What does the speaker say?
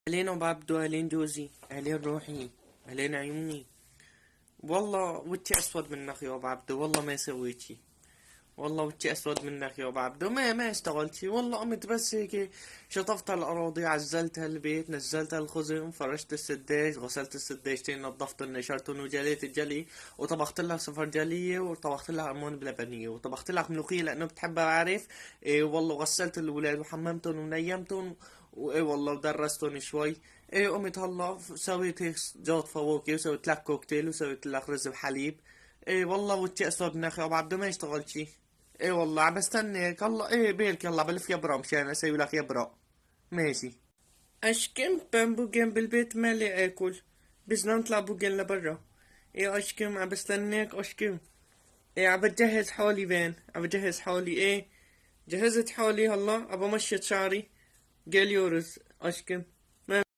أهلين أبو عبدو، أهلين جوزي، أهلين روحي، أهلين عيوني. والله وجهي أسود منك يا أبو عبدو، والله ما سويت شي. والله وجهي أسود منك يا أبو عبدو، ما اشتغلت شي. والله قمت بس هيك شطفت الأراضي، عزلت البيت، نزلت الخزم، فرشت السداج، غسلت السداجتين، نظفتن، نشرتن وجليت الجلي، وطبخت لها صفرجلية، وطبخت لها أمون بلبنية، وطبخت لها ملوخية لأنه بتحبها بعرف. إيه والله، غسلت الأولاد وحممتن ونيمتن. وإيه والله ودرستن شوي. إيه قمت هلا سويت هيك جوت فواكه، وسويت لك كوكتيل، وسويت لك رز بحليب. إيه والله وجهي أسود من أخي أبو عبدو، ما اشتغلت شي. ايه والله عم بستناك. الله ايه بيلك، يلا بلف يبرا مشان اسوي لك يبرا. ماشي. اشكم بامبوجين بالبيت مالي اكل. بس نطلع بوجين لبرا. ايه اشكم عم بستناك اشكم. ايه عم بجهز حالي، بين عم بجهز حالي. ايه جهزت حالي هلا، ابى مشيت شعري. قال يورز اشكم.